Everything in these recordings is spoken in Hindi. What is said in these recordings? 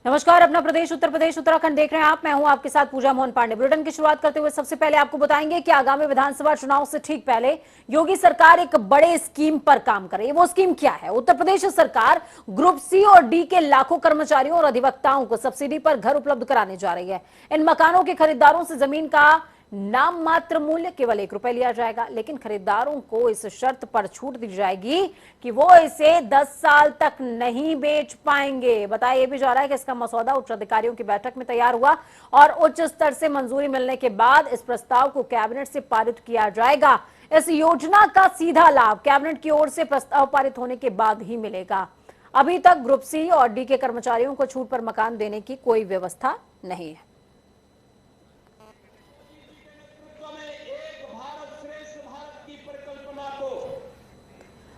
नमस्कार। अपना प्रदेश उत्तर प्रदेश उत्तराखंड देख रहे हैं आप। मैं हूं आपके साथ पूजा मोहन पांडे। बुलेटिन की शुरुआत करते हुए सबसे पहले आपको बताएंगे कि आगामी विधानसभा चुनाव से ठीक पहले योगी सरकार एक बड़े स्कीम पर काम कर रही है। वो स्कीम क्या है? उत्तर प्रदेश सरकार ग्रुप सी और डी के लाखों कर्मचारियों और अधिवक्ताओं को सब्सिडी पर घर उपलब्ध कराने जा रही है। इन मकानों के खरीदारों से जमीन का नाम मात्र मूल्य केवल ₹1 लिया जाएगा, लेकिन खरीदारों को इस शर्त पर छूट दी जाएगी कि वो इसे 10 साल तक नहीं बेच पाएंगे। बताया यह भी जा रहा है कि इसका मसौदा उच्च अधिकारियों की बैठक में तैयार हुआ और उच्च स्तर से मंजूरी मिलने के बाद इस प्रस्ताव को कैबिनेट से पारित किया जाएगा। इस योजना का सीधा लाभ कैबिनेट की ओर से प्रस्ताव पारित होने के बाद ही मिलेगा। अभी तक ग्रुप सी और डी के कर्मचारियों को छूट पर मकान देने की कोई व्यवस्था नहीं है।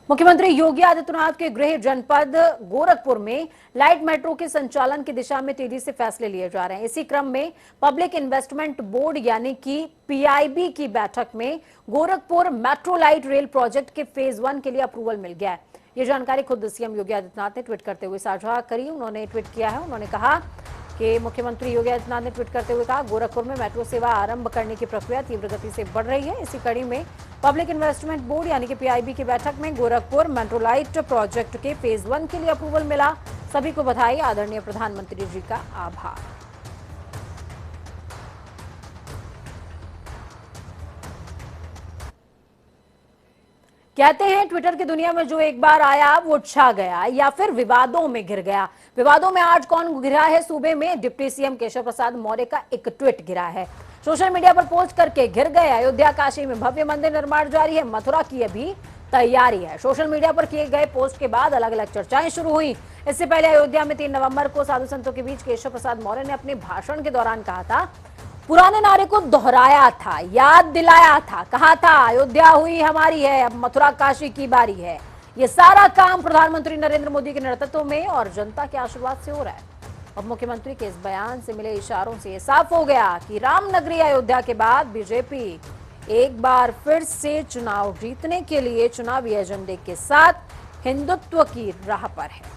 मुख्यमंत्री योगी आदित्यनाथ के गृह जनपद गोरखपुर में लाइट मेट्रो के संचालन की दिशा में तेजी से फैसले लिए जा रहे हैं। इसी क्रम में पब्लिक इन्वेस्टमेंट बोर्ड यानी कि पीआईबी की बैठक में Gorakhpur metro light rail project के फेज 1 के लिए अप्रूवल मिल गया है। ये जानकारी खुद सीएम योगी आदित्यनाथ ने ट्वीट करते हुए साझा करी। उन्होंने ट्वीट किया है। उन्होंने कहा कि मुख्यमंत्री योगी आदित्यनाथ ने ट्वीट करते हुए कहा, गोरखपुर में मेट्रो सेवा आरंभ करने की प्रक्रिया तीव्र गति से बढ़ रही है। इसी कड़ी में पब्लिक इन्वेस्टमेंट बोर्ड यानी कि पीआईबी की बैठक में गोरखपुर मेट्रो लाइट प्रोजेक्ट के फेज 1 के लिए अप्रूवल मिला। सभी को बधाई। आदरणीय प्रधानमंत्री जी का आभार। कहते हैं ट्विटर की दुनिया में जो एक बार आया वो छा गया या फिर विवादों में घिर गया। विवादों में आज कौन घिरा है? सूबे में डिप्टी सीएम केशव प्रसाद मौर्य का एक ट्वीट घिरा है। सोशल मीडिया पर पोस्ट करके घिर गए। अयोध्या काशी में भव्य मंदिर निर्माण जारी है। मथुरा की अभी तैयारी है। सोशल मीडिया पर किए गए पोस्ट के बाद अलग अलग चर्चाएं शुरू हुई। इससे पहले अयोध्या में 3 नवंबर को साधु संतों के बीच केशव प्रसाद मौर्य ने अपने भाषण के दौरान कहा था, पुराने नारे को दोहराया था, याद दिलाया था, कहा था अयोध्या हुई हमारी है, अब मथुरा काशी की बारी है। ये सारा काम प्रधानमंत्री नरेंद्र मोदी के नेतृत्व में और जनता के आशीर्वाद से हो रहा है। अब मुख्यमंत्री के इस बयान से मिले इशारों से यह साफ हो गया कि रामनगरी अयोध्या के बाद बीजेपी एक बार फिर से चुनाव जीतने के लिए चुनावी एजेंडे के साथ हिंदुत्व की राह पर है।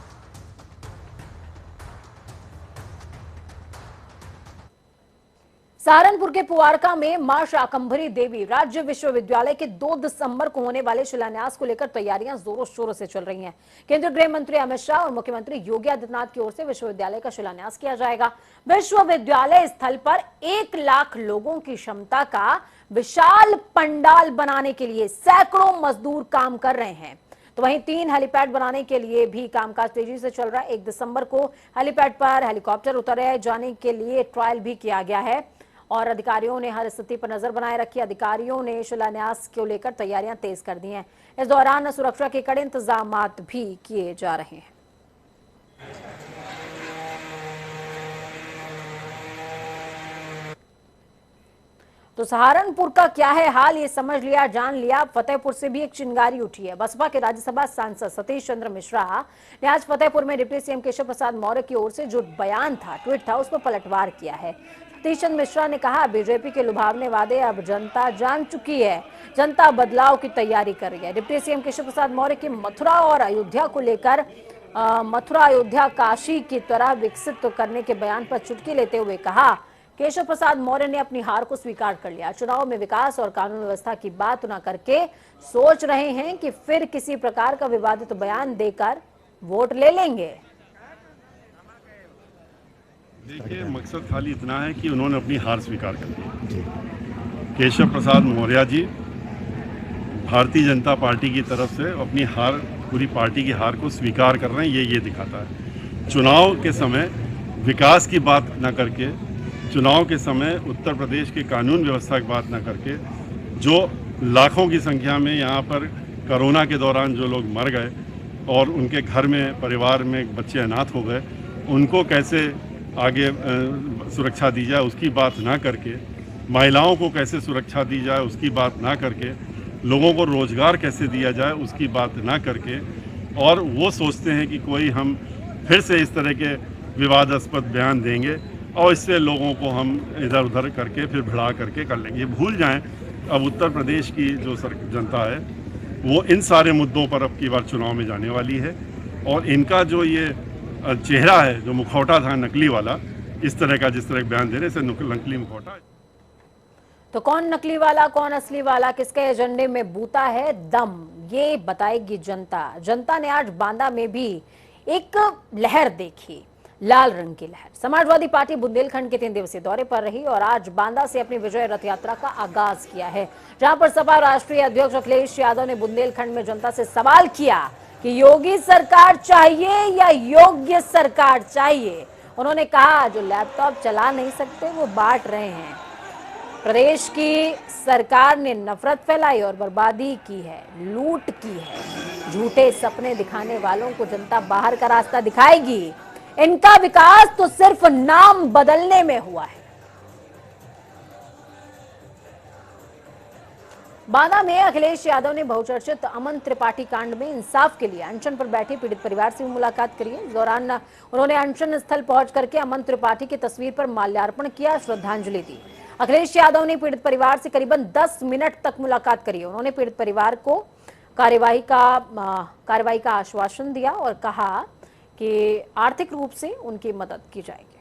सहारनपुर के पुआरका में मां शाकंभरी देवी राज्य विश्वविद्यालय के 2 दिसंबर को होने वाले शिलान्यास को लेकर तैयारियां जोरों शोरों से चल रही हैं। केंद्रीय गृह मंत्री अमित शाह और मुख्यमंत्री योगी आदित्यनाथ की ओर से विश्वविद्यालय का शिलान्यास किया जाएगा। विश्वविद्यालय स्थल पर 1 लाख लोगों की क्षमता का विशाल पंडाल बनाने के लिए सैकड़ों मजदूर काम कर रहे हैं। तो वहीं 3 हेलीपैड बनाने के लिए भी कामकाज तेजी से चल रहा है। 1 दिसंबर को हेलीपैड पर हेलीकॉप्टर उतारे जाने के लिए ट्रायल भी किया गया है और अधिकारियों ने हर स्थिति पर नजर बनाए रखी। अधिकारियों ने शिलान्यास को लेकर तैयारियां तेज कर दी हैं। इस दौरान सुरक्षा के कड़े इंतजाम भी किए जा रहे हैं। तो सहारनपुर का क्या है हाल, ये समझ लिया, जान लिया। फतेहपुर से भी एक चिंगारी उठी है। बसपा के राज्यसभा सांसद सतीश चंद्र मिश्रा ने आज फतेहपुर में डिप्टी सीएम केशव प्रसाद मौर्य की ओर से जो बयान था, ट्वीट था, उस पर पलटवार किया है। सतीश चंद्र मिश्रा ने कहा, बीजेपी के लुभावने वादे अब जनता जान चुकी है। जनता बदलाव की तैयारी कर रही है। डिप्टी सीएम केशव प्रसाद मौर्य की मथुरा और अयोध्या को लेकर मथुरा अयोध्या काशी की तरह विकसित करने के बयान पर चुटकी लेते हुए कहा, केशव प्रसाद मौर्य ने अपनी हार को स्वीकार कर लिया। चुनाव में विकास और कानून व्यवस्था की बात न करके सोच रहे हैं कि फिर किसी प्रकार का विवादित बयान देकर वोट ले लेंगे। देखिए, मकसद खाली इतना है कि उन्होंने अपनी हार स्वीकार कर ली। केशव प्रसाद मौर्य जी भारतीय जनता पार्टी की तरफ से अपनी हार, पूरी पार्टी की हार को स्वीकार कर रहे हैं। ये दिखाता है। चुनाव के समय विकास की बात न करके, चुनाव के समय उत्तर प्रदेश के कानून व्यवस्था की बात न करके, जो लाखों की संख्या में यहाँ पर कोरोना के दौरान जो लोग मर गए और उनके घर में, परिवार में बच्चे अनाथ हो गए, उनको कैसे आगे सुरक्षा दी जाए उसकी बात ना करके, महिलाओं को कैसे सुरक्षा दी जाए उसकी बात ना करके, लोगों को रोज़गार कैसे दिया जाए उसकी बात ना करके, और वो सोचते हैं कि कोई हम फिर से इस तरह के विवादास्पद बयान देंगे और इससे लोगों को हम इधर उधर करके फिर भिड़ा करके कर लेंगे। ये भूल जाएं, अब उत्तर प्रदेश की जो जनता है वो इन सारे मुद्दों पर अब की बार चुनाव में जाने वाली है और इनका जो ये चेहरा है, जो मुखौटा था नकली वाला, इस तरह का जिस तरह बयान दे रहे इसे नकली मुखौटा है। तो कौन नकली वाला कौन असली वाला, किसके एजेंडे में बूता है दम, ये बताएगी जनता। जनता ने आज बांदा में भी एक लहर देखी, लाल रंग की लहर। समाजवादी पार्टी बुंदेलखंड के 3 दिवसीय दौरे पर रही और आज बांदा से अपनी विजय रथ यात्रा का आगाज किया है, जहां पर सपा राष्ट्रीय अध्यक्ष अखिलेश यादव ने बुंदेलखंड में जनता से सवाल किया कि योगी सरकार चाहिए या योग्य सरकार चाहिए। उन्होंने कहा जो लैपटॉप चला नहीं सकते वो बांट रहे हैं। प्रदेश की सरकार ने नफरत फैलाई और बर्बादी की है, लूट की है। झूठे सपने दिखाने वालों को जनता बाहर का रास्ता दिखाएगी। इनका विकास तो सिर्फ नाम बदलने में हुआ है। बांदा में अखिलेश यादव ने बहुचर्चित अमन त्रिपाठी कांड में इंसाफ के लिए अनशन पर बैठे पीड़ित परिवार से भी मुलाकात करी। इस दौरान उन्होंने अनशन स्थल पहुंच करके अमन त्रिपाठी की तस्वीर पर माल्यार्पण किया, श्रद्धांजलि दी। अखिलेश यादव ने पीड़ित परिवार से करीबन 10 मिनट तक मुलाकात करी। उन्होंने पीड़ित परिवार को कार्रवाई का आश्वासन दिया और कहा कि आर्थिक रूप से उनकी मदद की जाएगी।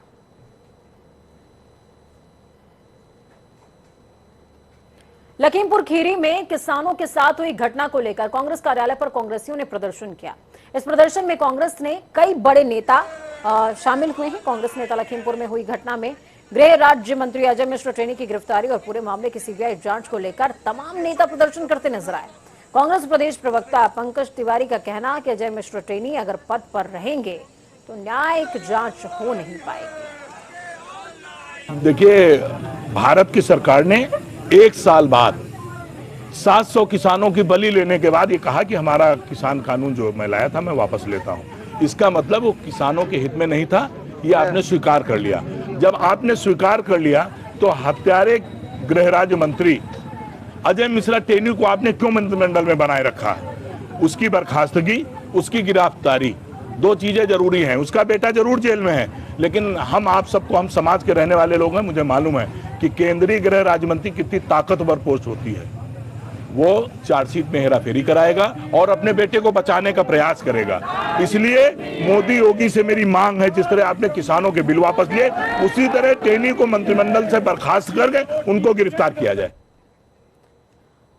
लखीमपुर खीरी में किसानों के साथ हुई घटना को लेकर कांग्रेस कार्यालय पर कांग्रेसियों ने प्रदर्शन किया। इस प्रदर्शन में कांग्रेस ने कई बड़े नेता शामिल हुए हैं। कांग्रेस नेता लखीमपुर में हुई घटना में गृह राज्य मंत्री अजय मिश्र टेनी की गिरफ्तारी और पूरे मामले की सीबीआई जांच को लेकर तमाम नेता प्रदर्शन करते नजर आए। कांग्रेस प्रदेश प्रवक्ता पंकज तिवारी का कहना कि अजय मिश्र टेनी अगर पद पर रहेंगे तो न्यायिक जांच हो नहीं पाएगी। देखिए, भारत की सरकार ने 1 साल बाद 700 किसानों की बलि लेने के बाद ये कहा कि हमारा किसान कानून जो मैं लाया था मैं वापस लेता हूं। इसका मतलब वो किसानों के हित में नहीं था, ये आपने स्वीकार कर लिया। जब आपने स्वीकार कर लिया तो हत्यारे गृह राज्य मंत्री अजय मिश्रा टेनी को आपने क्यों मंत्रिमंडल में बनाए रखा है? उसकी बर्खास्तगी, उसकी गिरफ्तारी, 2 चीजें जरूरी हैं। उसका बेटा जरूर जेल में है, लेकिन हम समाज के रहने वाले लोग हैं, मुझे मालूम है कि केंद्रीय गृह राज्य मंत्री कितनी ताकतवर पोस्ट होती है। वो चार्जशीट में हेराफेरी कराएगा और अपने बेटे को बचाने का प्रयास करेगा। इसलिए मोदी योगी से मेरी मांग है, जिस तरह आपने किसानों के बिल वापस लिए, उसी तरह टेनी को मंत्रिमंडल से बर्खास्त करके उनको गिरफ्तार किया जाए।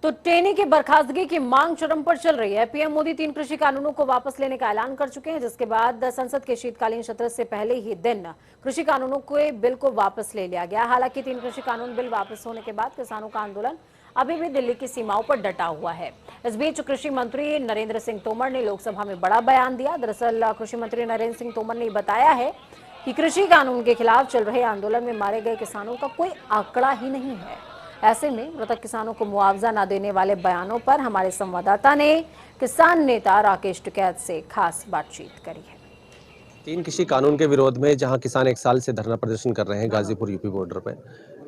तो टेनी की बर्खास्तगी की मांग चरम पर चल रही है। पीएम मोदी 3 कृषि कानूनों को वापस लेने का ऐलान कर चुके हैं, जिसके बाद संसद के शीतकालीन सत्र से पहले ही दिन कृषि कानूनों के बिल को वापस ले लिया गया। हालांकि 3 कृषि कानून बिल वापस होने के बाद किसानों का आंदोलन अभी भी दिल्ली की सीमाओं पर डटा हुआ है। इस बीच कृषि मंत्री नरेंद्र सिंह तोमर ने लोकसभा में बड़ा बयान दिया। दरअसल कृषि मंत्री नरेंद्र सिंह तोमर ने बताया है कि कृषि कानून के खिलाफ चल रहे आंदोलन में मारे गए किसानों का कोई आंकड़ा ही नहीं है। ऐसे में मृतक किसानों को मुआवजा न देने वाले बयानों पर हमारे संवाददाता ने किसान नेता राकेश टिकैत से खास बातचीत करी है। 3 कृषि कानून के विरोध में जहां किसान 1 साल से धरना प्रदर्शन कर रहे हैं गाजीपुर यूपी बॉर्डर पे,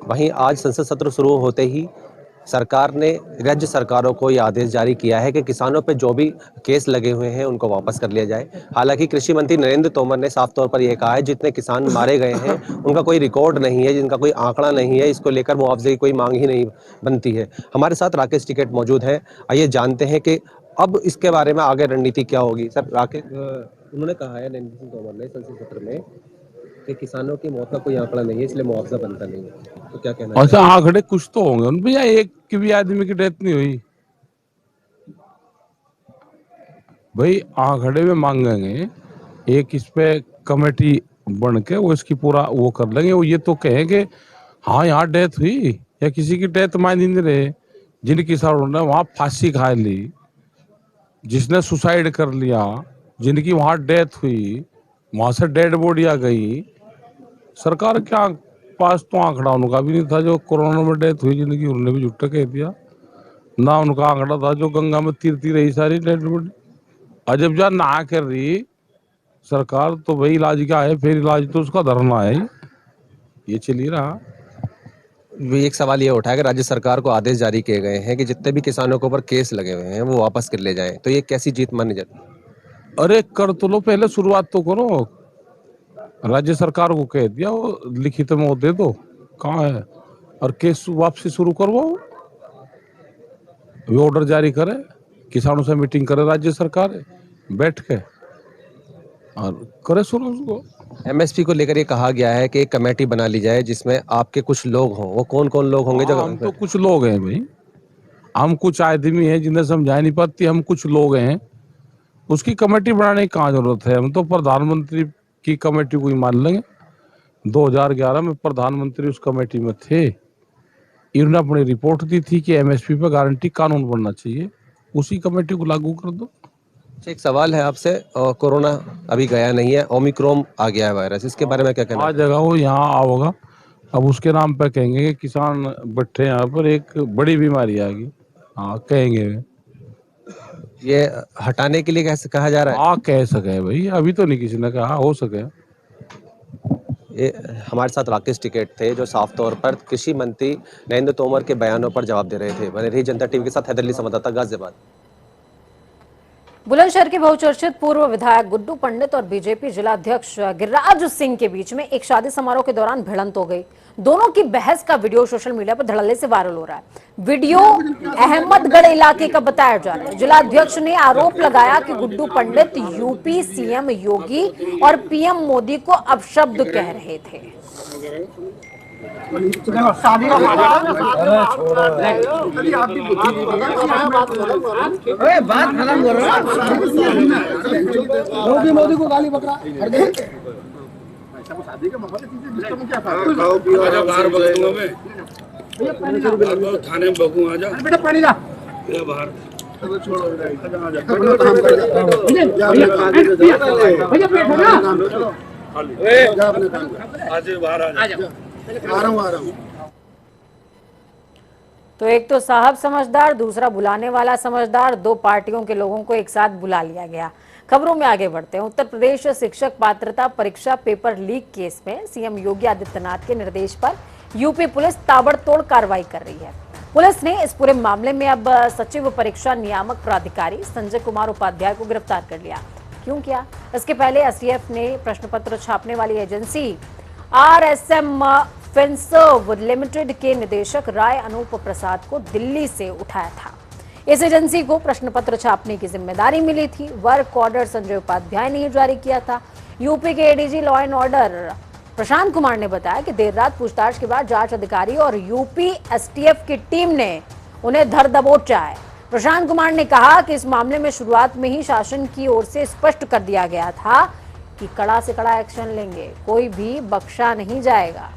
वहीं आज संसद सत्र शुरू होते ही सरकार ने राज्य सरकारों को यह आदेश जारी किया है कि किसानों पे जो भी केस लगे हुए हैं उनको वापस कर लिया जाए। हालांकि कृषि मंत्री नरेंद्र तोमर ने साफ तौर पर यह कहा है जितने किसान मारे गए हैं उनका कोई रिकॉर्ड नहीं है, जिनका कोई आंकड़ा नहीं है, इसको लेकर मुआवजे की कोई मांग ही नहीं बनती है। हमारे साथ राकेश टिकैत मौजूद है, आइए जानते हैं कि अब इसके बारे में आगे रणनीति क्या होगी। सर राकेश, उन्होंने कहा है नरेंद्र सिंह तोमर ने संसद सत्र में कि किसानों की मौत का कोई आंकड़ा नहीं है, इसलिए मुआवजा बनता नहीं है, तो क्या कहना है? अच्छा, आंकड़े कुछ तो होंगे उन भैया, एक की भी आदमी की डेथ नहीं हुई भाई। आंकड़े में मांगेंगे, एक इस पे कमेटी बन के वो इसकी पूरा वो कर लेंगे। वो ये तो कहें कि हाँ यहाँ डेथ हुई या किसी की डेथ मायने नहीं रहे। जिन किसानों ने वहां फांसी खा ली, जिसने सुसाइड कर लिया, जिनकी वहां डेथ हुई, वहां से डेड बॉडी आ गई, सरकार क्या पास तो आंकड़ा उनका भी नहीं था। जो कोरोना में डेथ हुई जिनकी, उन्होंने भी झूठा कह दिया ना। उनका आंकड़ा था जो गंगा में तीरती रही सारी डेड बॉडी। अजब जा ना कर रही सरकार तो भाई इलाज क्या है, फिर इलाज तो उसका धरना है, ये चल ही रहा। एक सवाल ये उठा है कि राज्य सरकार को आदेश जारी किए गए हैं कि जितने भी किसानों के ऊपर केस लगे हुए हैं वो वापस कर ले जाएं, तो ये कैसी जीत मानी जाती है? अरे कर तो लो, पहले शुरुआत तो करो। राज्य सरकार को कह दिया वो लिखित में वो दे दो, कहाँ है, और केस वापसी शुरू करवाओ। वो ऑर्डर जारी करे, किसानों से मीटिंग करे राज्य सरकार बैठ के, और करे शुरू उसको। एमएसपी को लेकर ये कहा गया है कि एक कमेटी बना ली जाए जिसमें आपके कुछ लोग हों। वो कौन कौन लोग होंगे? जो हम तो कुछ लोग हैं भाई, हम कुछ आदमी हैं जिन्हें समझा नहीं पाती, हम कुछ लोग हैं, उसकी कमेटी बनाने की कहाँ जरूरत है? हम तो प्रधानमंत्री की कमेटी को ही मान लेंगे। 2011 में प्रधानमंत्री उस कमेटी में थे, इन्होंने अपनी रिपोर्ट दी थी कि एमएसपी पर गारंटी कानून बनना चाहिए, उसी कमेटी को लागू कर दो। एक सवाल है आपसे, कोरोना अभी गया नहीं है, ओमिक्रॉन आ गया है वायरस, इसके बारे में क्या कहना आ जाएगा वो, यहाँ आओगा, अब उसके नाम पे कहेंगे कि किसान बैठे यहाँ पर एक बड़ी बीमारी आ गई, हाँ कहेंगे। ये हटाने के लिए कैसे कहा जा रहा है? हाँ कह सके भाई, अभी तो नहीं किसी ने कहा, हो सके। ये हमारे साथ राकेश टिकैत थे जो साफ तौर पर कृषि मंत्री नरेंद्र तोमर के बयानों पर जवाब दे रहे थे। बने रही जनता टीवी के साथ, हैदर अली संवाददाता, गाजियाबाद। बुलंदशहर के बहुचर्चित पूर्व विधायक गुड्डू पंडित और बीजेपी जिला अध्यक्ष गिरिराज सिंह के बीच में एक शादी समारोह के दौरान भिड़ंत हो गई। दोनों की बहस का वीडियो सोशल मीडिया पर धड़ल्ले से वायरल हो रहा है। वीडियो अहमदगढ़ इलाके का बताया जा रहा है। जिला अध्यक्ष ने आरोप लगाया कि गुड्डू पंडित यूपी सीएम योगी और पीएम मोदी को अपशब्द कह रहे थे। मोदी को गाली बकरा शादी का माहौल थाने में बगू आ जा बेटा, पानी ला बाहर तो एक तो साहब समझदार, दूसरा बुलाने वाला समझदार, दो पार्टियों के लोगों को एक साथ बुला लिया गया। खबरों में आगे बढ़ते हैं। उत्तर प्रदेश शिक्षक पात्रता परीक्षा पेपर लीक केस में सीएम योगी आदित्यनाथ के निर्देश पर यूपी पुलिस ताबड़तोड़ कार्रवाई कर रही है। पुलिस ने इस पूरे मामले में अब सचिव परीक्षा नियामक प्राधिकारी संजय कुमार उपाध्याय को गिरफ्तार कर लिया। क्यों किया? इसके पहले एसटीएफ ने प्रश्न पत्र छापने वाली एजेंसी आरएसएम फिनसर्व लिमिटेड के निदेशक राय अनूप प्रसाद को दिल्ली से उठाया था। इस एजेंसी को प्रश्न पत्र छापने की जिम्मेदारी मिली थी। वर्क ऑर्डर संजय उपाध्याय ने ही जारी किया था। यूपी के ADG law and order Prashant Kumar ने बताया कि देर रात पूछताछ के बाद जांच अधिकारी और यूपी एसटीएफ की टीम ने उन्हें धर दबोचा है। प्रशांत कुमार ने कहा कि इस मामले में शुरुआत में ही शासन की ओर से स्पष्ट कर दिया गया था कि कड़ा से कड़ा एक्शन लेंगे, कोई भी बख्शा नहीं जाएगा।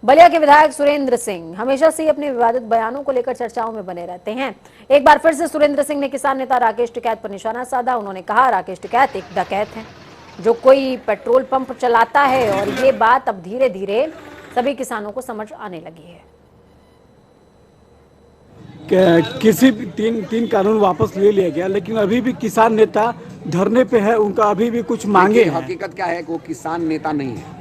बलिया के विधायक सुरेंद्र सिंह हमेशा से ही अपने विवादित बयानों को लेकर चर्चाओं में बने रहते हैं। एक बार फिर से सुरेंद्र सिंह ने किसान नेता राकेश टिकैत पर निशाना साधा। उन्होंने कहा राकेश टिकैत एक डकैत हैं जो कोई पेट्रोल पंप चलाता है, और ये बात अब धीरे धीरे सभी किसानों को समझ आने लगी है। किसी तीन कानून वापस ले लिया गया, लेकिन अभी भी किसान नेता धरने पे है, उनका अभी भी कुछ मांगे हैं। हकीकत क्या है कि वो किसान नेता नहीं है।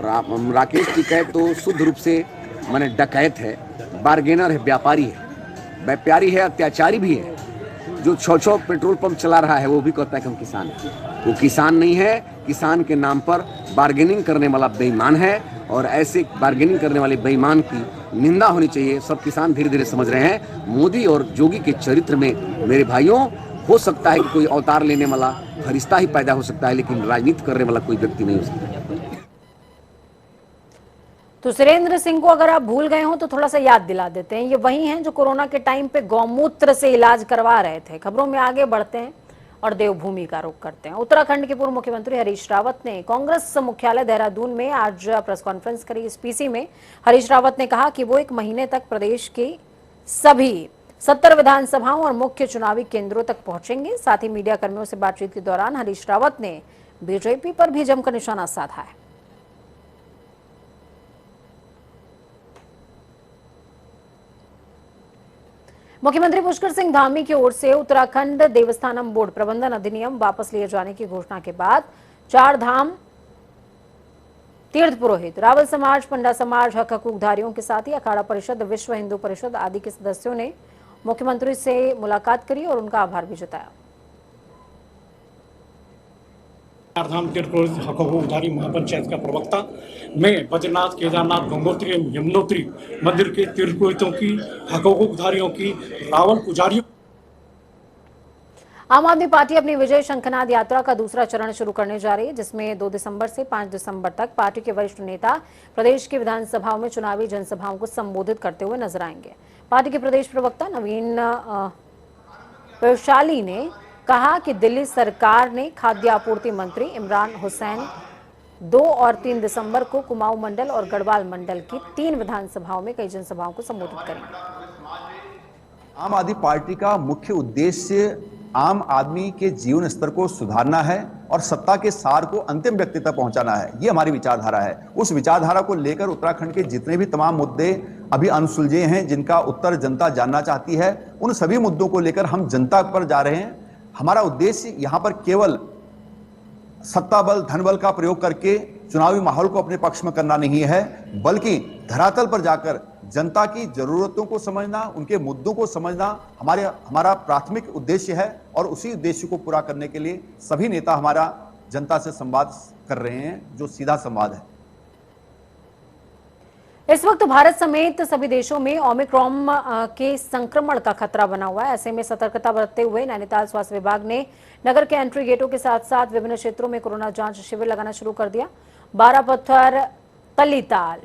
राकेश टिकैत तो शुद्ध रूप से माने डकैत है, बार्गेनर है, व्यापारी है, अत्याचारी भी है। जो 6 पेट्रोल पंप चला रहा है वो भी कहता है कि हम किसान हैं। वो किसान नहीं है, किसान के नाम पर बार्गेनिंग करने वाला बेईमान है, और ऐसे बार्गेनिंग करने वाले बेईमान की निंदा होनी चाहिए। सब किसान धीरे धीरे समझ रहे हैं मोदी और जोगी के चरित्र में मेरे भाइयों हो सकता है कि कोई अवतार लेने वाला फरिश्ता ही पैदा हो सकता है, लेकिन राजनीति करने वाला कोई व्यक्ति नहीं हो सकता। तो सुरेंद्र सिंह को अगर आप भूल गए हो तो थोड़ा सा याद दिला देते हैं। ये वही हैं जो कोरोना के टाइम पे गौमूत्र से इलाज करवा रहे थे। खबरों में आगे बढ़ते हैं और देवभूमि का रुख करते हैं। उत्तराखंड के पूर्व मुख्यमंत्री हरीश रावत ने कांग्रेस मुख्यालय देहरादून में आज प्रेस कॉन्फ्रेंस करी। इस पीसी में हरीश रावत ने कहा कि वो 1 महीने तक प्रदेश के सभी 70 विधानसभाओं और मुख्य चुनावी केंद्रों तक पहुंचेंगे। साथ ही मीडिया कर्मियों से बातचीत के दौरान हरीश रावत ने बीजेपी पर भी जमकर निशाना साधा है। मुख्यमंत्री पुष्कर सिंह धामी की ओर से उत्तराखंड देवस्थानम बोर्ड प्रबंधन अधिनियम वापस लिए जाने की घोषणा के बाद 4 धाम तीर्थ पुरोहित, रावल समाज, पंडा समाज, हक हकूकधारियों के साथ ही अखाड़ा परिषद, विश्व हिंदू परिषद आदि के सदस्यों ने मुख्यमंत्री से मुलाकात करी और उनका आभार भी जताया। 4 धाम तीर्थ पुरोहित हक हकूकधारी महापंचायत का प्रवक्ता मैं बद्रीनाथ, केदारनाथ, गंगोत्री एवं यमुनोत्री मंदिर के तीर्थ पुरोहितों की, हक हकूकधारियों की, रावल पुजारियों आम आदमी पार्टी अपनी विजय शंखनाद यात्रा का दूसरा चरण शुरू करने जा रही है, जिसमें 2 दिसंबर से 5 दिसंबर तक पार्टी के वरिष्ठ नेता प्रदेश की विधानसभाओं में चुनावी जनसभाओं को संबोधित करते हुए नजर आएंगे। पार्टी के प्रदेश प्रवक्ता नवीन वैशाली ने कहा कि दिल्ली सरकार ने खाद्य आपूर्ति मंत्री इमरान हुसैन 2 और 3 दिसंबर को कुमाऊं मंडल और गढ़वाल मंडल की 3 विधानसभाओं में कई जनसभाओं को संबोधित करेंगे। आम आदमी पार्टी का मुख्य उद्देश्य आम आदमी के जीवन स्तर को सुधारना है और सत्ता के सार को अंतिम व्यक्ति तक पहुंचाना है। ये हमारी विचारधारा है। उस विचारधारा को लेकर उत्तराखंड के जितने भी तमाम मुद्दे अभी अनसुलझे हैं, जिनका उत्तर जनता जानना चाहती है, उन सभी मुद्दों को लेकर हम जनता पर जा रहे हैं। हमारा उद्देश्य यहां पर केवल सत्ता बल, धन बल का प्रयोग करके चुनावी माहौल को अपने पक्ष में करना नहीं है, बल्कि धरातल पर जाकर जनता की जरूरतों को समझना, उनके मुद्दों को समझना हमारा प्राथमिक उद्देश्य है। और उसी उद्देश्य को पूरा करने के लिए सभी नेता हमारा जनता से संवाद कर रहे हैं, जो सीधा संवाद है। इस वक्त भारत समेत सभी देशों में ओमिक्रॉन के संक्रमण का खतरा बना हुआ है। ऐसे में सतर्कता बरतते हुए नैनीताल स्वास्थ्य विभाग ने नगर के एंट्री गेटों के साथ साथ विभिन्न क्षेत्रों में कोरोना जांच शिविर लगाना शुरू कर दिया। बारापत्थर, कलीताल,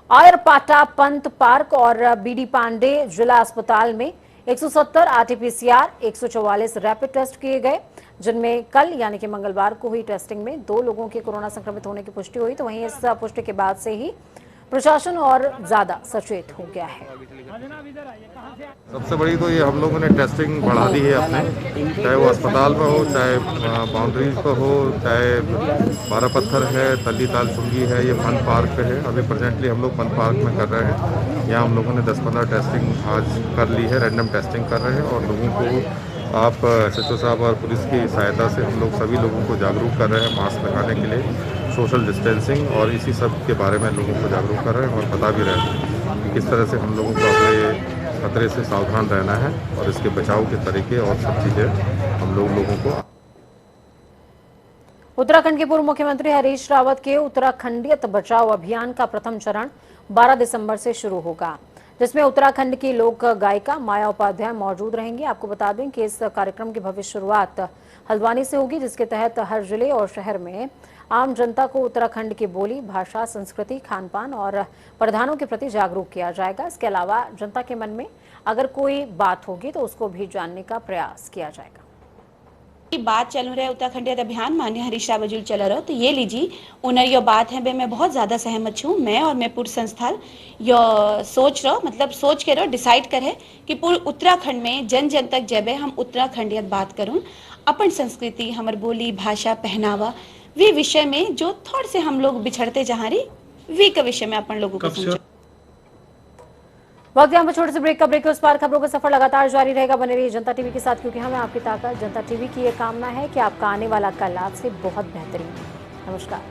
आयरपाटा, पंत पार्क और बीडी पांडे जिला अस्पताल में 170 आरटीपीसीआर, 144 रैपिड टेस्ट किए गए, जिनमें कल यानी कि मंगलवार को हुई टेस्टिंग में 2 लोगों के कोरोना संक्रमित होने की पुष्टि हुई। तो वहीं इस पुष्टि के बाद से ही प्रशासन और ज्यादा सचेत हो गया है। सबसे बड़ी तो ये हम लोगों ने टेस्टिंग बढ़ा दी है अपने, चाहे वो अस्पताल में हो, चाहे बाउंड्रीज पर हो, चाहे बारापत्थर है, तल्लीताल चुंगी है, ये फन पार्क पे है। अभी प्रेजेंटली हम लोग फन पार्क में कर रहे हैं। यहाँ हम लोगों ने 10-15 टेस्टिंग आज कर ली है, रैंडम टेस्टिंग कर रहे हैं। और लोगों को आप SHO साहब और पुलिस की सहायता से हम लोग सभी लोगों को जागरूक कर रहे हैं मास्क लगाने के लिए, सोशल डिस्टेंसिंग और इसी सब के बारे में लोगों को जागरूक कर रहे हैं और बता भी रहे हैं कि किस तरह से हम लोगों को अपने खतरे से सावधान रहना है और इसके बचाव के तरीके और सब चीज़ें हम लोगों को। उत्तराखंड के पूर्व मुख्यमंत्री हरीश रावत के उत्तराखंडियत बचाओ अभियान का प्रथम चरण 12 दिसंबर से शुरू होगा, जिसमें उत्तराखंड की लोक गायिका माया उपाध्याय मौजूद रहेंगी। आपको बता दें कि इस कार्यक्रम की भव्य शुरुआत हल्द्वानी से होगी, जिसके तहत हर जिले और शहर में आम जनता को उत्तराखंड की बोली, भाषा, संस्कृति, खान पान और परिधानों के प्रति जागरूक किया जाएगा। इसके अलावा जनता के मन में अगर कोई बात होगी तो उसको भी जानने का प्रयास किया जाएगा। बात चल रहा है उत्तराखंड अभियान मान्य हरीश रावत जी चल रहा, तो ये लीजिए उन्हें यो बात है, मैं बहुत ज़्यादा सहमत छूँ। मैं और मैं पूर्व संस्थान यो सोच रहा, मतलब सोच के रहो, डिसाइड करे कि पूरे उत्तराखंड में जन जन तक जब हम उत्तराखंडियत बात करूँ, अपन संस्कृति, हमारी बोली, भाषा, पहनावा, वे विषय में जो थोड़े से हम लोग बिछड़ते जहाँ रही, वे के विषय में अपन लोगों को समझो। वक्त यहाँ पर छोटे से ब्रेक का ब्रेक के उस पार खबरों का सफर लगातार जारी रहेगा। बने रहिए जनता टीवी के साथ, क्योंकि हमें आपकी ताकत जनता टीवी की ये कामना है कि आपका आने वाला कल आपसे बहुत बेहतरीन हो। नमस्कार।